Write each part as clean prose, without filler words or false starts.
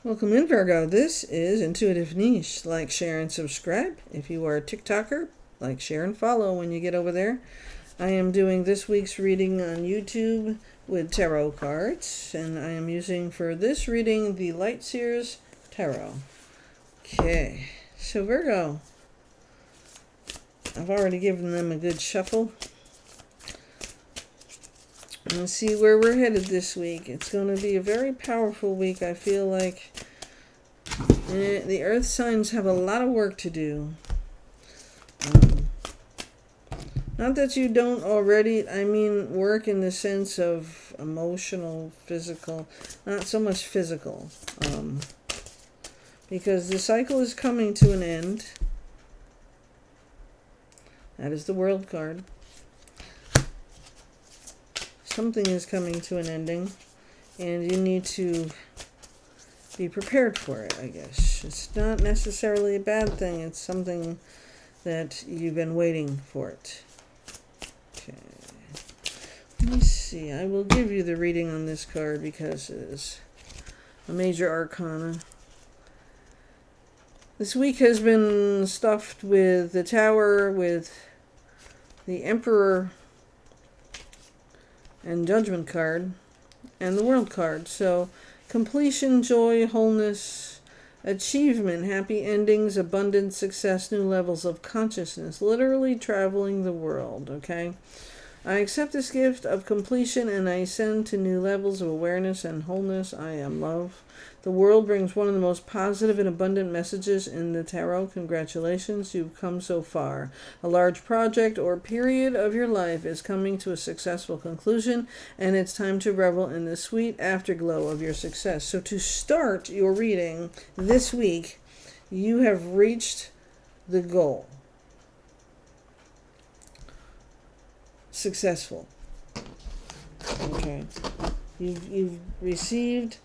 Welcome in, Virgo. This is Intuitive Niche. Like, share, and subscribe. If you are a TikToker, like, share, and follow when you get over there. I am doing this week's reading on YouTube with tarot cards, and I am using for this reading the Light Seers Tarot. Okay, so Virgo, I've already given them a good shuffle. Let's see where we're headed this week. It's going to be a very powerful week. I feel like the earth signs have a lot of work to do. Not that you don't already, I mean work in the sense of emotional, physical, not so much physical. Because the cycle is coming to an end. That is the World card. Something is coming to an ending, and you need to be prepared for it, I guess. It's not necessarily a bad thing. It's something that you've been waiting for it. Okay. Let me see. I will give you the reading on this card because it is a major arcana. This week has been stuffed with the Tower, with the Emperor and Judgment card, and the World card. So completion, joy, wholeness, achievement, happy endings, abundance, success, new levels of consciousness, literally traveling the world. Okay, I accept this gift of completion and I ascend to new levels of awareness and wholeness. I am love. The world brings one of the most positive and abundant messages in the tarot. Congratulations, you've come so far. A large project or period of your life is coming to a successful conclusion, and it's time to revel in the sweet afterglow of your success. So to start your reading this week, you have reached the goal. Successful. Okay. You've received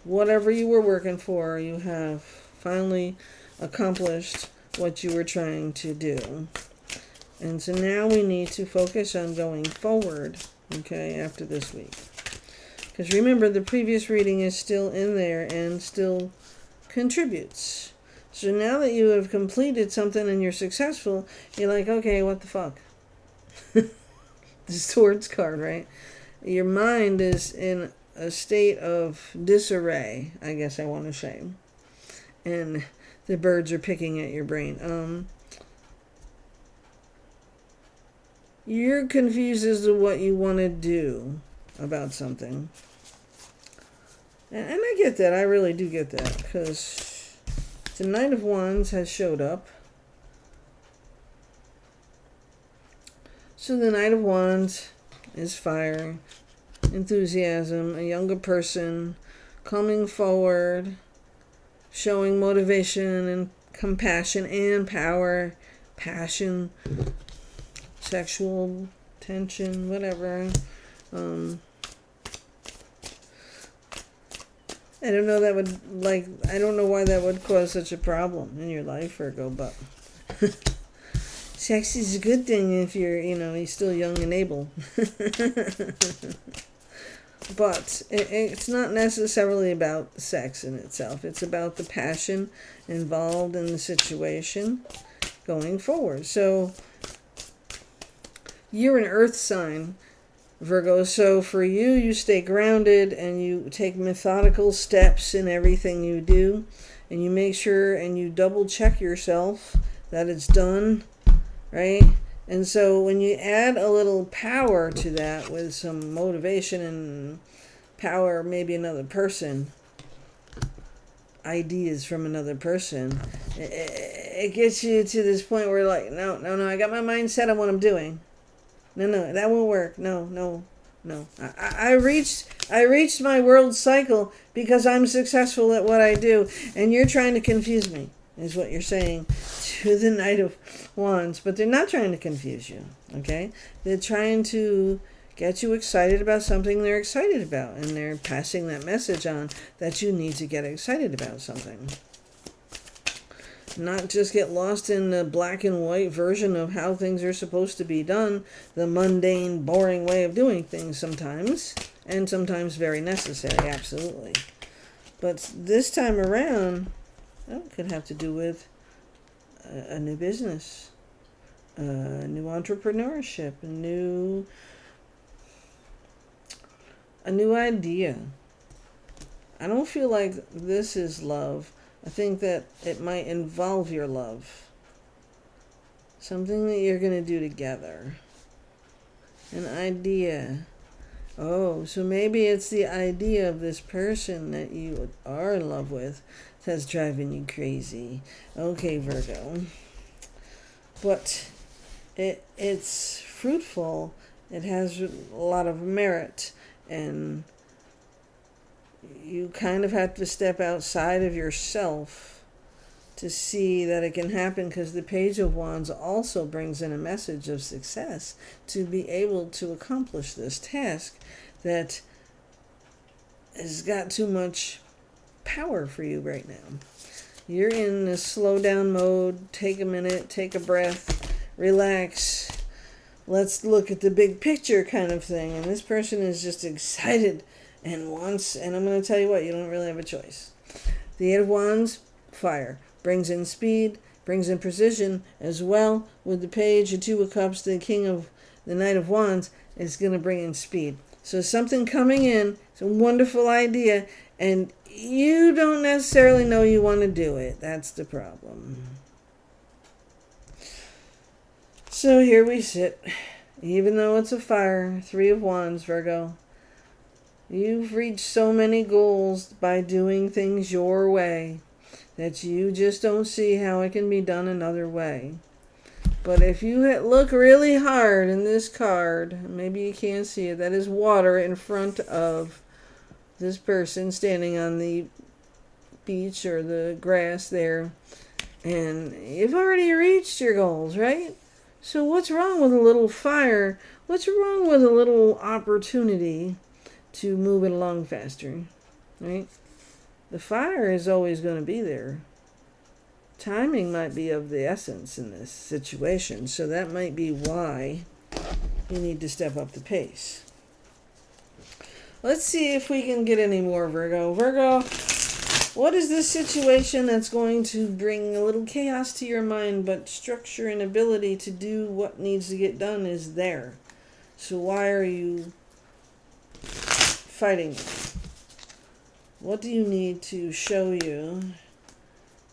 whatever you were working for. You have finally accomplished what you were trying to do. And so now we need to focus on going forward, okay, after this week. Because remember, the previous reading is still in there and still contributes. So now that you have completed something and you're successful, you're like, okay, what the fuck? The Swords card, right? Your mind is in a state of disarray, I guess I want to say. And the birds are picking at your brain. You're confused as to what you want to do about something. And I get that. I really do get that. Because the Knight of Wands has showed up. So the Knight of Wands is fire, enthusiasm, a younger person, coming forward, showing motivation and compassion and power, passion, sexual tension, whatever. I don't know I don't know why that would cause such a problem in your life, Virgo, but sex is a good thing if you're still young and able. But it's not necessarily about sex in itself. It's about the passion involved in the situation going forward. So you're an earth sign, Virgo. So for you, you stay grounded and you take methodical steps in everything you do. And you make sure and you double check yourself that it's done, right? And so when you add a little power to that with some motivation and power, maybe another person, ideas from another person, it gets you to this point where like, no, I got my mind set on what I'm doing. No, that won't work. No. I reached my world cycle because I'm successful at what I do, and you're trying to confuse me, is what you're saying to the Knight of Wands. But they're not trying to confuse you, okay? They're trying to get you excited about something they're excited about, and they're passing that message on that you need to get excited about something. Not just get lost in the black and white version of how things are supposed to be done, the mundane, boring way of doing things sometimes, and sometimes very necessary, absolutely. But this time around, that could have to do with a new business, a new entrepreneurship, a new idea. I don't feel like this is love. I think that it might involve your love. Something that you're going to do together. An idea. Oh, so maybe it's the idea of this person that you are in love with that's driving you crazy. Okay, Virgo. But it's fruitful. It has a lot of merit, and you kind of have to step outside of yourself to see that it can happen, because the Page of Wands also brings in a message of success to be able to accomplish this task that has got too much power for you right now. You're in this slow down mode. Take a minute, take a breath, relax. Let's look at the big picture kind of thing. And this person is just excited and wants, and I'm going to tell you what, you don't really have a choice. The Eight of Wands, fire. Brings in speed, brings in precision as well. With the Page, the Two of Cups, the Knight of Wands is going to bring in speed. So something coming in, it's a wonderful idea, and you don't necessarily know you want to do it. That's the problem. So here we sit. Even though it's a fire, Three of Wands, Virgo. You've reached so many goals by doing things your way that you just don't see how it can be done another way. But if you look really hard in this card, maybe you can't see it, that is water in front of this person standing on the beach or the grass there. And you've already reached your goals, right? So what's wrong with a little fire? What's wrong with a little opportunity to move it along faster, right? The fire is always going to be there. Timing might be of the essence in this situation, so that might be why you need to step up the pace. Let's see if we can get any more, Virgo. Virgo, what is this situation that's going to bring a little chaos to your mind, but structure and ability to do what needs to get done is there? So why are you fighting? What do you need to show you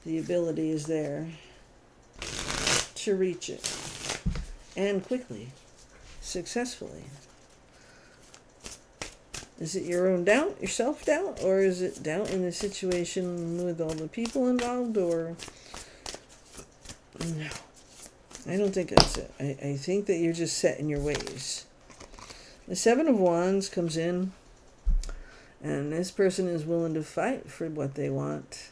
the ability is there to reach it, and quickly, successfully? Is it your own doubt, your self-doubt, or is it doubt in the situation with all the people involved, or... No, I don't think that's it. I think that you're just set in your ways. The Seven of Wands comes in, and this person is willing to fight for what they want.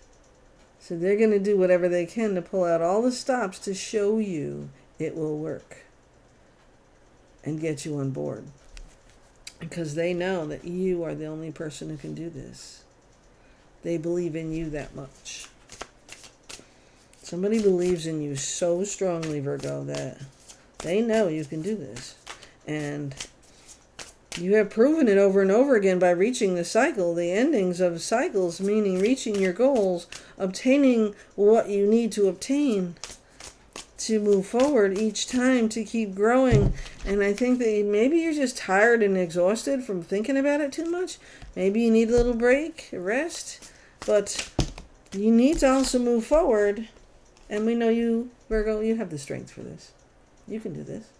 So they're going to do whatever they can to pull out all the stops to show you it will work and get you on board. Because they know that you are the only person who can do this. They believe in you that much. Somebody believes in you so strongly, Virgo, that they know you can do this. And you have proven it over and over again by reaching the cycle, the endings of cycles, meaning reaching your goals, obtaining what you need to obtain to move forward each time, to keep growing. And I think that maybe you're just tired and exhausted from thinking about it too much. Maybe you need a little break, a rest. But you need to also move forward. And we know you, Virgo, you have the strength for this. You can do this.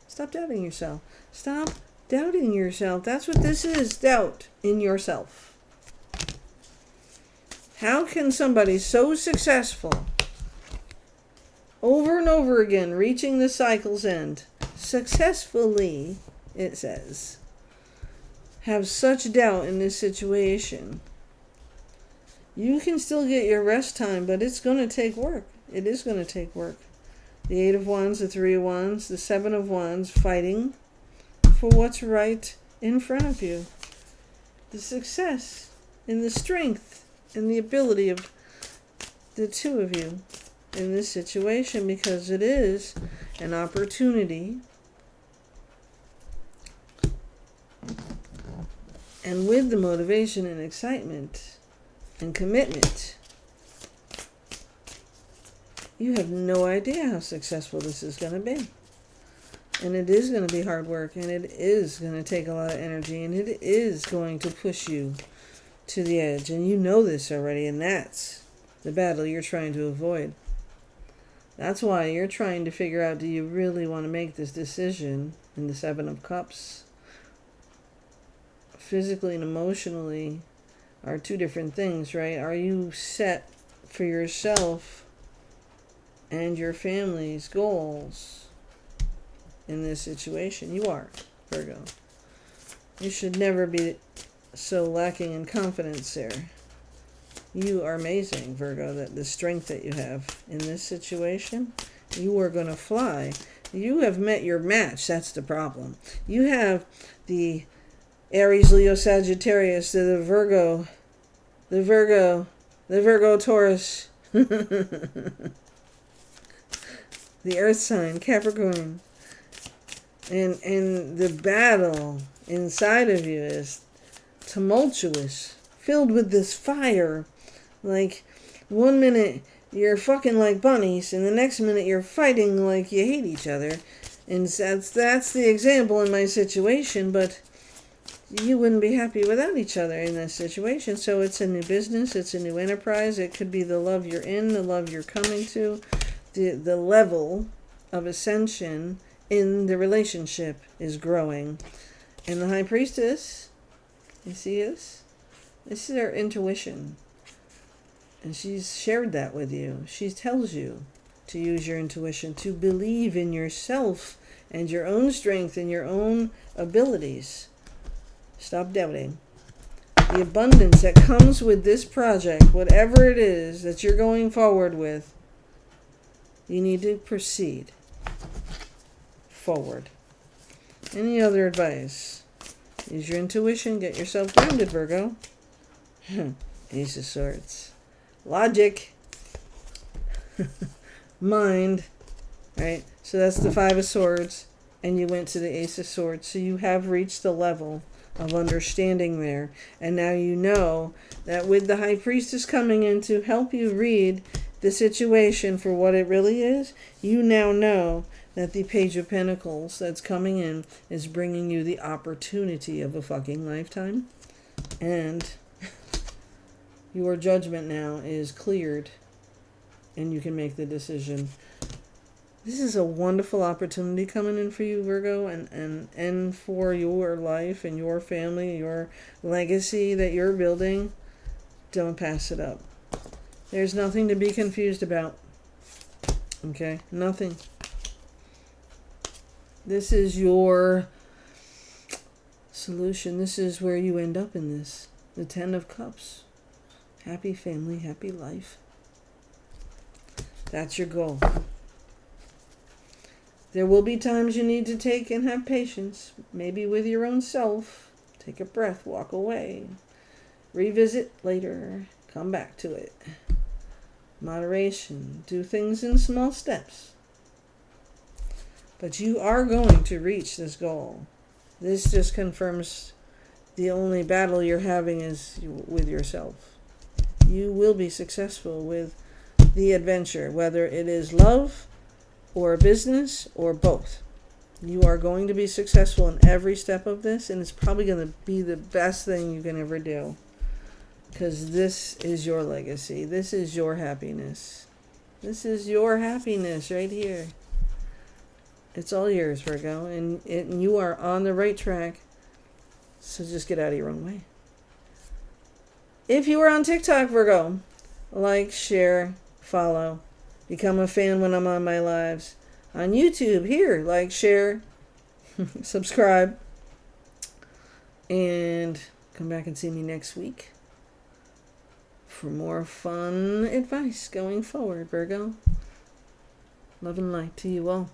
Stop doubting yourself. Stop doubting yourself. That's what this is, doubt in yourself. How can somebody so successful, over and over again, reaching the cycle's end, successfully, it says, have such doubt in this situation? You can still get your rest time, but it's going to take work. It is going to take work. The Eight of Wands, the Three of Wands, the Seven of Wands, fighting for what's right in front of you. The success and the strength and the ability of the two of you in this situation, because it is an opportunity. And with the motivation and excitement and commitment. You have no idea how successful this is going to be. And it is going to be hard work, and it is going to take a lot of energy, and it is going to push you to the edge. And you know this already, and that's the battle you're trying to avoid. That's why you're trying to figure out, do you really want to make this decision in the Seven of Cups? Physically and emotionally are two different things, right? Are you set for yourself and your family's goals in this situation? You are, Virgo. You should never be so lacking in confidence there. You are amazing, Virgo, that the strength that you have in this situation, you are going to fly. You have met your match. That's the problem. You have the Aries, Leo, Sagittarius, the Virgo, Taurus, the Earth sign, Capricorn. And the battle inside of you is tumultuous, filled with this fire. Like, 1 minute you're fucking like bunnies, and the next minute you're fighting like you hate each other. And that's the example in my situation, but you wouldn't be happy without each other in this situation. So it's a new business, it's a new enterprise. It could be the love you're in, the love you're coming to, the level of ascension in the relationship is growing. And the High Priestess, you see this? This is her intuition. And she's shared that with you. She tells you to use your intuition, to believe in yourself and your own strength and your own abilities. Stop doubting. The abundance that comes with this project, whatever it is that you're going forward with, you need to proceed forward. Any other advice? Use your intuition. Get yourself grounded, Virgo. Ace of Swords. Logic. Mind. Right? So that's the Five of Swords. And you went to the Ace of Swords. So you have reached the level of understanding there. And now you know that with the High Priestess coming in to help you read the situation for what it really is, you now know that the Page of Pentacles that's coming in is bringing you the opportunity of a fucking lifetime. And your judgment now is cleared and you can make the decision. This is a wonderful opportunity coming in for you, Virgo, and for your life and your family, your legacy that you're building. Don't pass it up. There's nothing to be confused about. Okay? Nothing. This is your solution. This is where you end up in this. The Ten of Cups. Happy family, happy life. That's your goal. There will be times you need to take and have patience, maybe with your own self. Take a breath, walk away. Revisit later, come back to it. Moderation, do things in small steps. But you are going to reach this goal. This just confirms the only battle you're having is with yourself. You will be successful with the adventure, whether it is love or business or both. You are going to be successful in every step of this, and it's probably going to be the best thing you can ever do, because this is your legacy. This is your happiness. This is your happiness right here. It's all yours, Virgo, and you are on the right track. So just get out of your own way. If you are on TikTok, Virgo, like, share, follow, become a fan when I'm on my lives. On YouTube, here, like, share, subscribe, and come back and see me next week for more fun advice going forward, Virgo. Love and light to you all.